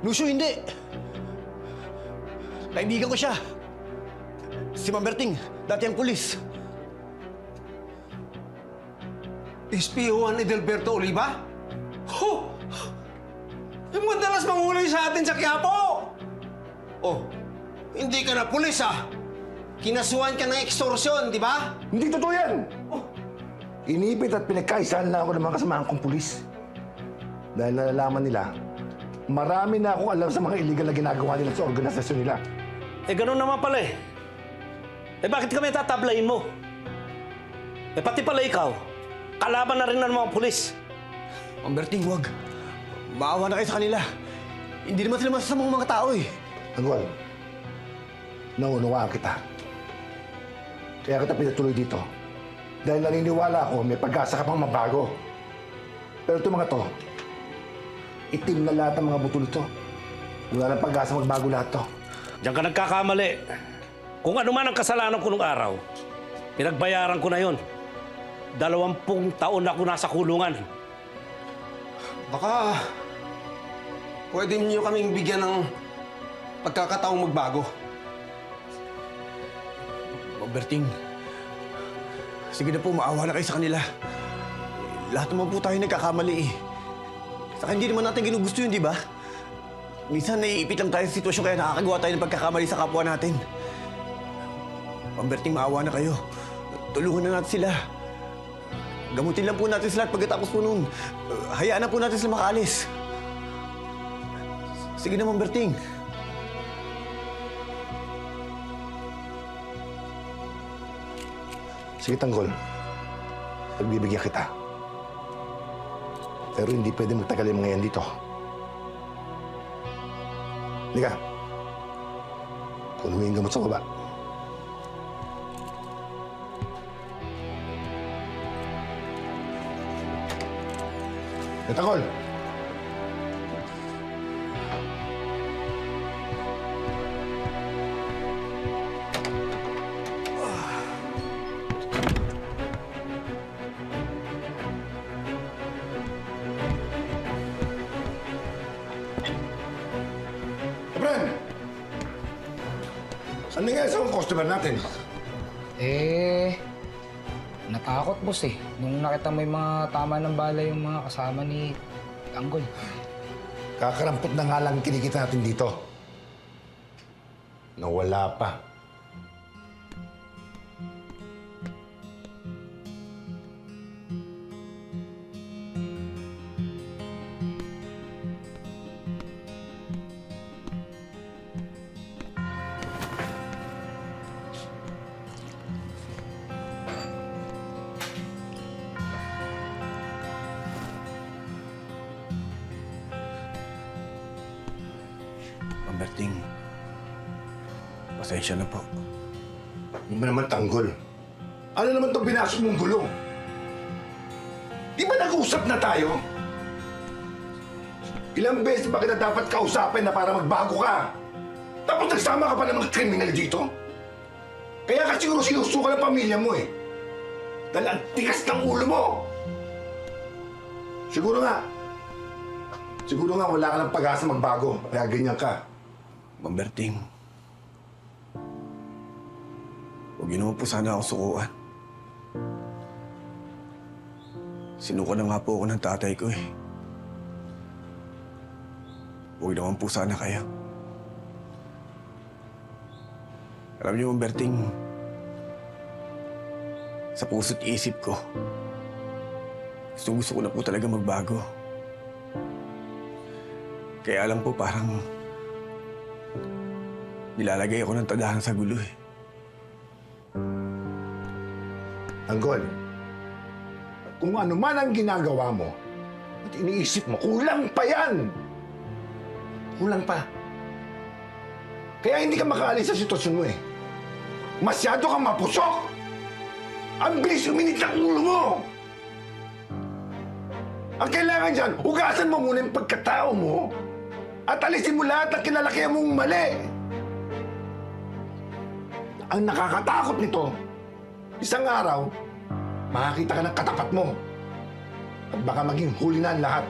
Lucio, hindi! Kaibigan ko siya. Si Mamberting, dati ang pulis. Espiyuhan ni Delberto Oliva? Ho! Yung madalas manghuli sa atin sa Quiapo! Oh, hindi ka na pulis ah! Kinasuhan ka ng extortion, di ba? Hindi totoo yan! Oh. Inipit at pinagkaisahan lang ako ng mga kasamahan kong pulis. Dahil nalalaman nila, marami na akong alam sa mga illegal na ginagawa nila sa organisasyon nila. Eh, ganun naman pala eh. Eh, bakit kami tatablayin mo? Eh, pati pala ikaw, kalaban na rin ng mga pulis. Mamberting, huwag. Maawa na kayo sa kanila. Hindi naman sila masasamang mga tao eh. Tanggol, naunawaan kita. Kaya kita pinatuloy dito. Dahil naniniwala ako may pag-asa ka pang mabago. Pero ito mga to, itim na lahat ng mga buto nito. Wala nang pag-asa magbago lahat to. Diyan ka nagkakamali. Kung ano man ang kasalanan ko nung araw, pinagbayaran ko na yon. 20 taon na ako nasa kulungan. Baka pwede niyo kaming bigyan ng pagkakataong magbago. Mamberting, sige na po, maawa na kayo sa kanila. Lahat naman po tayo nagkakamali eh. Saka hindi naman natin ginugusto yun, di ba? Minsan naiipit lang tayo sa sitwasyon kaya nakakagawa tayo ng pagkakamali sa kapwa natin. Mamberting, maawa na kayo. Tulungan na natin sila. Gamutin lang po natin sila at pagkatapos po nun, hayaan na po natin sila makaalis. Sige na, Mamberting. Sige, Tanggol. Pagbibigyan kita. Pero hindi pwede magtagal yung mga yan dito. Halika. Punuin yung gamot sa baba. Tanggol! Efren! Saan nangyari sa mga customer natin? Natakot, boss eh. Nung nakita mo yung mga tama ng bala yung mga kasama ni Tanggol. Kakarampot na nga lang kinikita natin dito. Nawala pa. Mamberting, pasensya na po. Hindi ba naman, Tanggol? Ano naman itong binasok mong gulo? Di ba nag-usap na tayo? Ilang beses ba kita dapat kausapin na para magbago ka? Tapos nagsama ka pa ng mga kriminal dito? Kaya ka siguro sinusuka ng pamilya mo eh. Dahil ang tigas ng ulo mo. Siguro nga wala ka ng pag-asa magbago. Kaya ganyan ka. Mamberting, huwag yun naman po sana ako sukuan. Sinuko na nga po ako ng tatay ko eh. Huwag naman po sana kayo. Alam niyo, Mamberting, sa puso't isip ko, gusto ko na po talaga magbago. Kaya alam po parang nilalagay ako ng tadahan sa gulo eh. Tanggol, kung ano man ang ginagawa mo at iniisip mo, kulang pa yan! Kulang pa. Kaya hindi ka makaalis sa sitwasyon mo eh. Masyado kang mapusok! Ang bilis uminit ng ulo mo! Ang kailangan dyan, hugasan mo muna yung pagkatao mo at alisin mo lahat ng kinalakihan mong mali! Ang nakakatakot nito, isang araw, makakita ka ng katapat mo. At baka maging huli na ang lahat.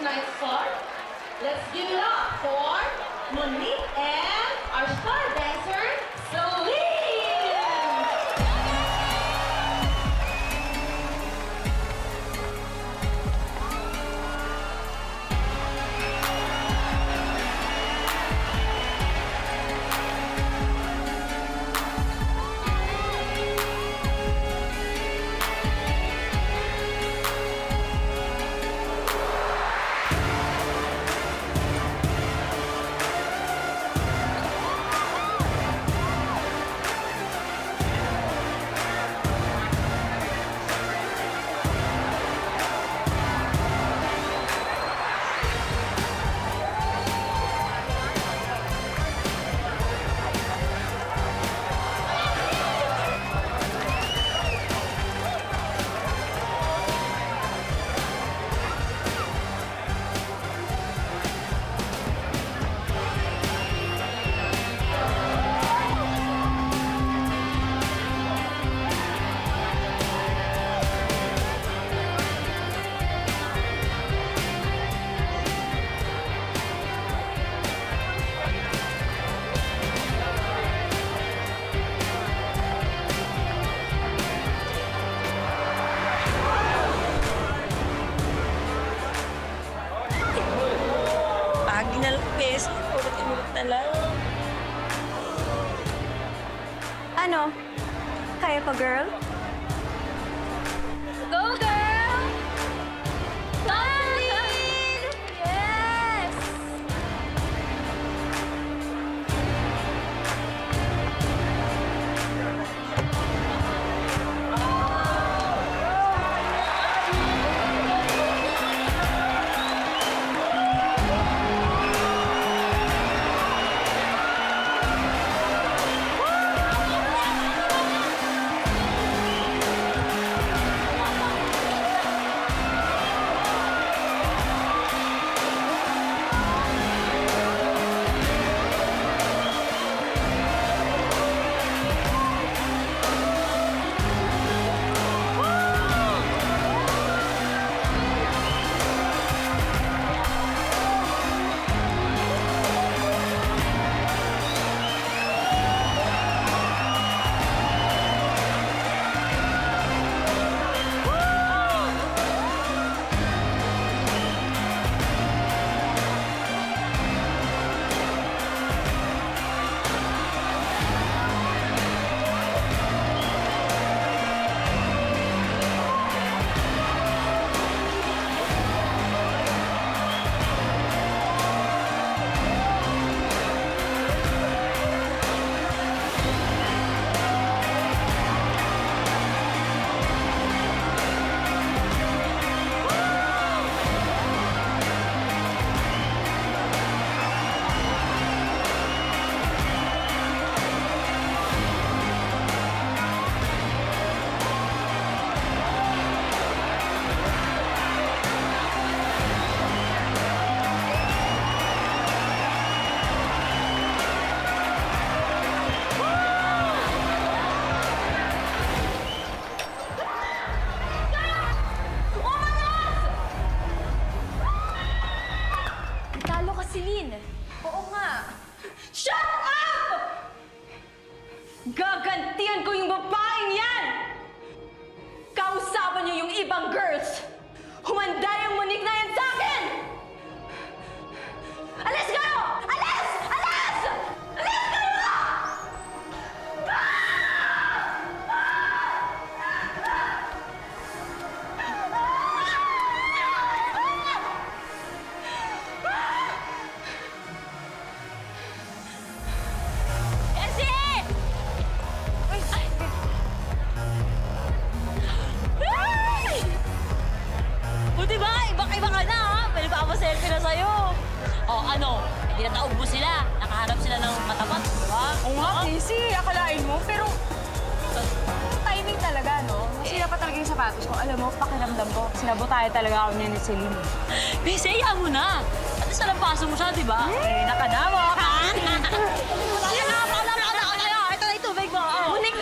tonight's star. Let's give it up for Monique and our star dancer, Celine! Pagi na lang, beses. Ulit-ulit na lang. Ano? Kaya pa, girl? Go, girl! Darling! Yes! Talo ka, Celine. Oo nga. Shut up! Gagantihan ko yung babaeng yan! Kausapan niyo yung ibang girls! Humanda yung Monique na yan sa akin! Alis kayo! Alis! Alis! Alis kayo! Kasi! Ay! Buti ba? Ibang-iba ka na, ha? Pwede pa selfie na sa'yo. O, ano? Hindi na taog mo sila. Nakaharap sila ng matapat, di ba? Oo nga, Casey. Akalain mo. Pero, timing talaga, no? Nasira pa talaga yung sapatos ko. Alam mo, pakiramdam ko. Sinabotahe talaga ako niya ni Celine. Bese, hayaan mo na. At least nalampaso mo siya, di ba? Eh, nakadama ka. Ito na yung tubig mo. Munik!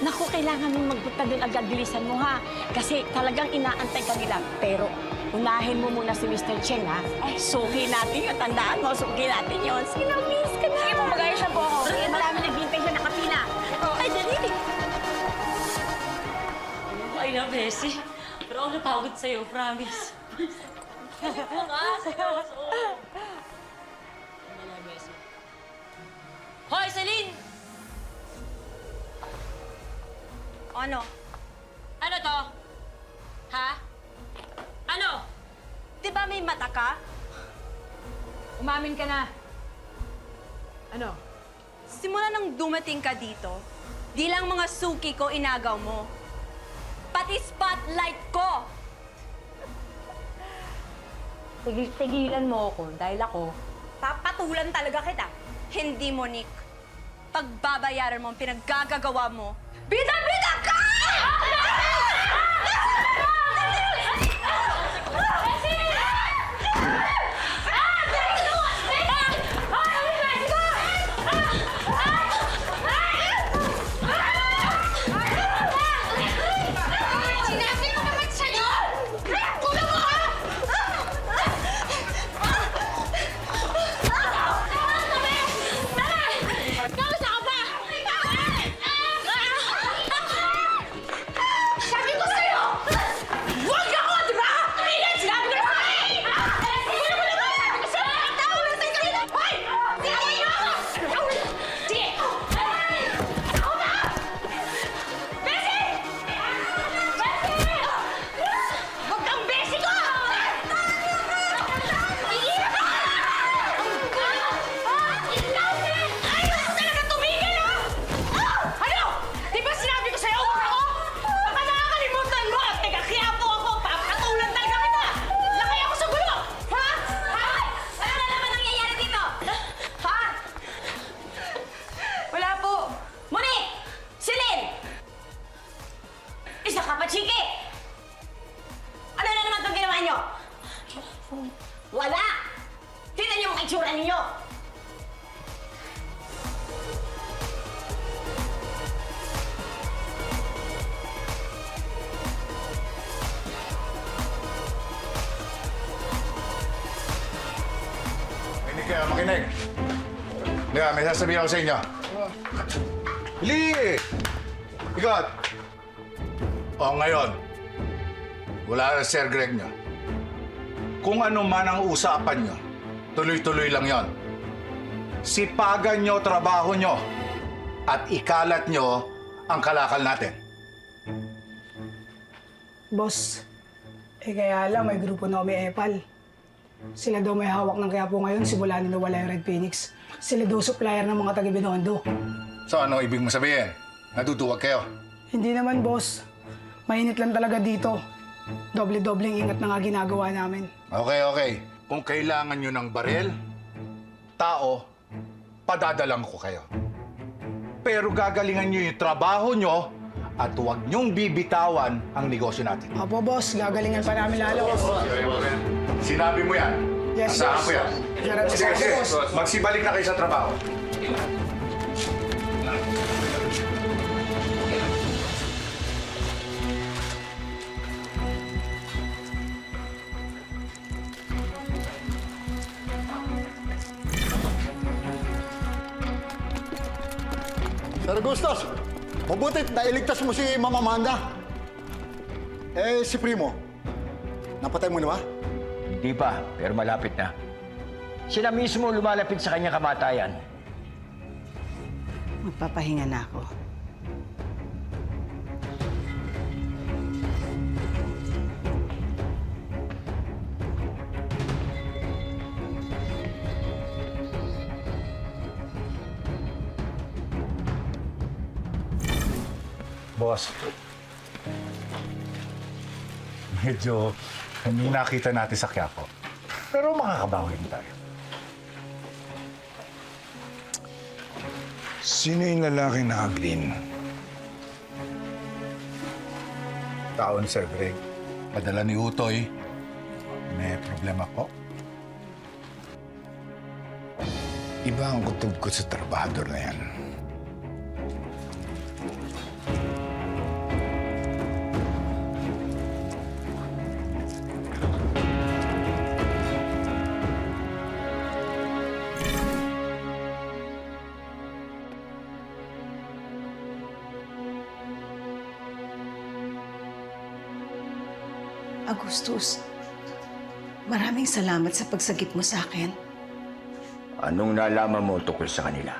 Naku, kailangan mong magpunta doon agad. Bilisan mo, ha? Kasi talagang inaantay ka nila. Pero Unahin mo muna si Mr. Cheng, ha? Ay, suki natin yun. Tandaan mo, suki natin yun. Sige na, miss ka na. Sige po, mag-ayos siya po ako. Sige, marami naghihintay siya nakapila. Ay, dali. Ay na, Bessie. Pero ako napagod sa'yo, promise. Sige po nga, seryoso. Ano na, Bessie? Hoy, Celine! Ano? Ano to? Ha? Ano? Di ba may mata ka? Umamin ka na. Ano? Simula nang dumating ka dito, di lang mga suki ko inagaw mo. Pati spotlight ko! Tigilan mo ako dahil ako. Papatulan talaga kita. Hindi, Monique. Pagbabayaran mo ang pinaggagawa mo. Bida-bida ka! Sinabi ko naman sa'yo! Kulang mo ka! Kausa ka ba? Sabi ko sa'yo! Huwag ako, di ba? Tingnan, sinabi ko na sa'yo! Kulang mo naman! Sabi ko sa'yo! Tawag na sa'yo kanina! Hoy! Tingnan niyo ako! Sige! Ako na! Bessie! Bessie! Huwag kang Bessie ko! Iiyak ka! Ayaw ko talaga tumigil, ha? Ano? Di ba sinabi ko sa'yo, huwag ako? Baka nakakalimutan mo at nagkakiyapo ako. Papatulan talaga kita! Laki ako sa gulo! Ha? Ha? Ano na naman nangyayari dito? Ha? Wala po. Monique! Celine! Isa ka pa, Chiki! Ano na naman itong ginawa niyo? Wala! Tignan niyo ang itsura ninyo! Makinig kayo, makinig. Diba, may sasabihin ako sa inyo. Hili! Ikot! O ngayon, wala na Sir Greg nyo. Kung ano man ang usapan nyo, tuloy-tuloy lang yon. Sipagan nyo trabaho nyo at ikalat nyo ang kalakal natin. Boss, kaya lang may grupo na may Epal. Sila daw may hawak ng Quiapo ngayon simula nung nawala yung Red Phoenix. Sila daw supplier ng mga taga-Binondo. So ano ibig mo sabihin? Natutuwag kayo? Hindi naman, boss. Mainit lang talaga dito. Doble-dobleng ingat na nga ginagawa namin. Okay. Kung kailangan nyo ng baril, tao, padadalang ko kayo. Pero gagalingan nyo yung trabaho nyo at huwag nyong bibitawan ang negosyo natin. Opo, boss. Gagalingan pa namin lalo. Sinabi mo yan. Yes, Asahan boss. ko yan. Garanti Sige, sa akin, sige. boss. Magsibalik na kayo sa trabaho. Sir Gustos, mabutit na iligtas mo si Mama Amanda. Eh, si Primo, napatay mo na ba? Hindi pa, pero malapit na. Sila mismo lumalapit sa kanyang kamatayan. Magpapahinga na ako. Boss, medyo hindi nakita natin sa Quiapo. Pero makakabawi rin tayo. Sino yung lalaki na Aglin? Taon, Sir Greg. Padala ni Utoy. May problema po. Iba ang kutob ko sa trabahador na yan. Agustus, maraming salamat sa pagsagip mo sa akin. Anong nalaman mo tungkol sa kanila?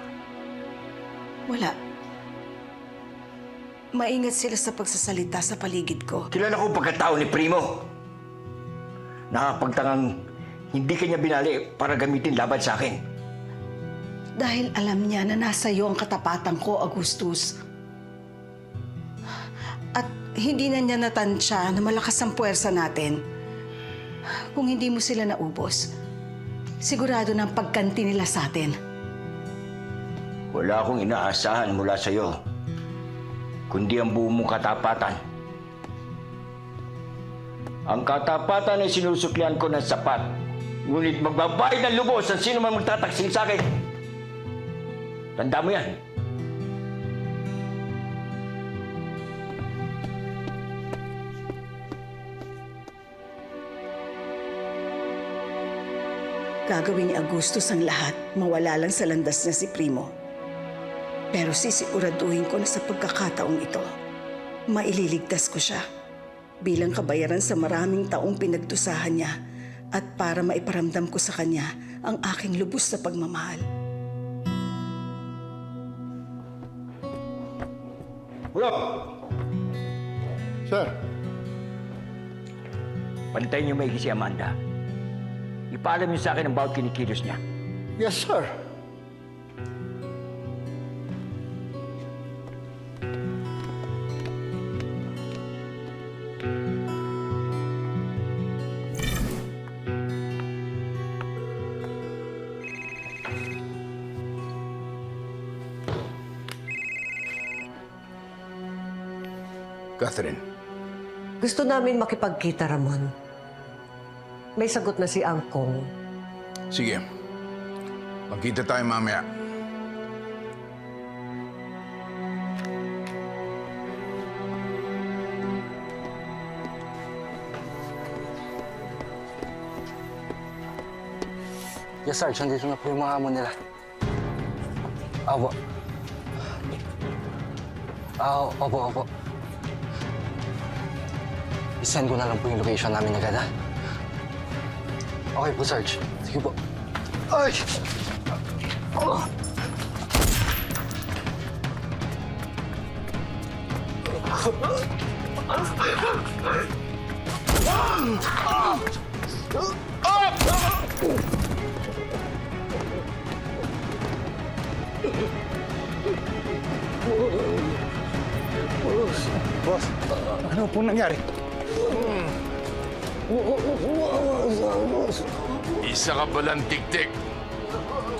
Wala. Maingat sila sa pagsasalita sa paligid ko. Kilala ko ang pagkatao ni Primo. Nakapagtangang hindi kanya binali para gamitin laban sa akin. Dahil alam niya na nasa iyo ang katapatan ko, Agustus. At hindi na niya natansya na malakas ang puwersa natin. Kung hindi mo sila naubos, sigurado na ang pagkanti nila sa atin. Wala akong inaasahan mula sa iyo, kundi ang buong mong katapatan. Ang katapatan ay sinusuklian ko ng sapat, ngunit magbabayad ng lubos ang sino man magtataksil sa akin. Tanda mo yan. Gagawin ni Agustus ang lahat, mawala lang sa landas niya si Primo. Pero sisiguraduhin ko na sa pagkakataong ito, maililigtas ko siya bilang kabayaran sa maraming taong pinagdusahan niya at para maiparamdam ko sa kanya ang aking lubos na pagmamahal. Hulog! Sir. Pantayin niyo maigi si Amanda. Ipaalam niyo sa akin ang bawat kinikilos niya. Yes, sir. Catherine, Gusto namin makipagkita, Ramon. May sagot na si Angkong. sige. Magkita tayo mamaya. Yes, Sarge. Nandito na po yung mga amo nila. Opo. Opo. I-send ko na lang po yung location namin agad, ha? Okay po, Sarge. Sige po. Ay! Boss, ano po nangyari? Isa ka palang tik-tik.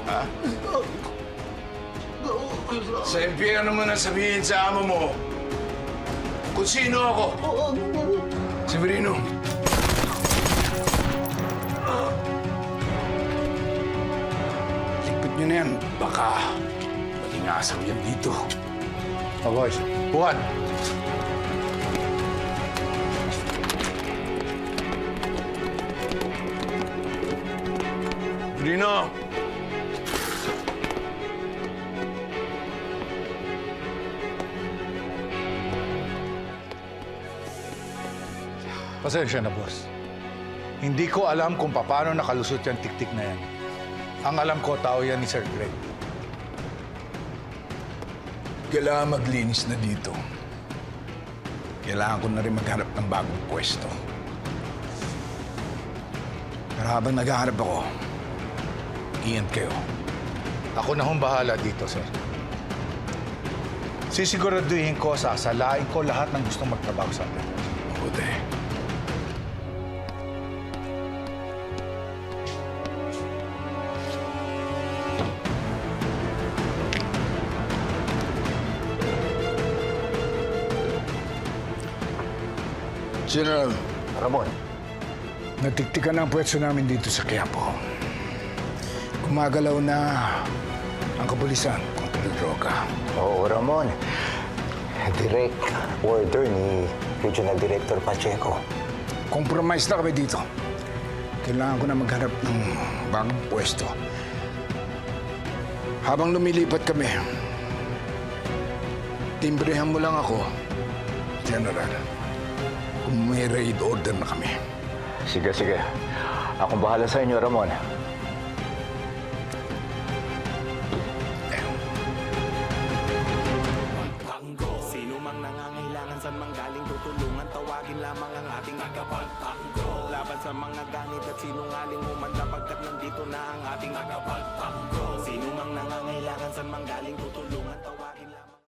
Ha? Sa impyerno mo na sabihin sa amo mo kung sino ako. Severino. Lipit nyo na yan. Baka malingasaw yan dito. Oh, boys. Juan. Severino. Pasensya na, boss. Hindi ko alam kung paano nakalusot yung tik-tik na yan. Ang alam ko, tao yan ni Sir Greg. Kailangan maglinis na dito. Kailangan ko na rin maghanap ng bagong pwesto. Pero habang naghahanap ako, ingat kayo. Ako na hong bahala dito, sir. Sisiguraduhin ko, sasalain ko lahat ng gustong magtrabaho sa atin. Mabuti. General. Ramon. Natiktikan ang pwesto namin dito sa Quiapo. Gumagalaw na ang kapulisan kontra ng droga. Oo, Ramon. Direct order ni Regional Director Pacheco. Compromise na kami dito. Kailangan ko na maghanap ng bagong pwesto. Habang lumilipat kami, timbrehan mo lang ako, General. may raid order na kami. Sige, sige. Akong bahala sa inyo, Ramon. Sino mang nangangailangan saan mang galing tutulungan, tawagin lamang ang ating tagapagtanggol. Laban sa mga ganit at sinungaling humanda pagkat nandito na ang ating tagapagtanggol. Sino mang nangangailangan saan mang galing tutulungan.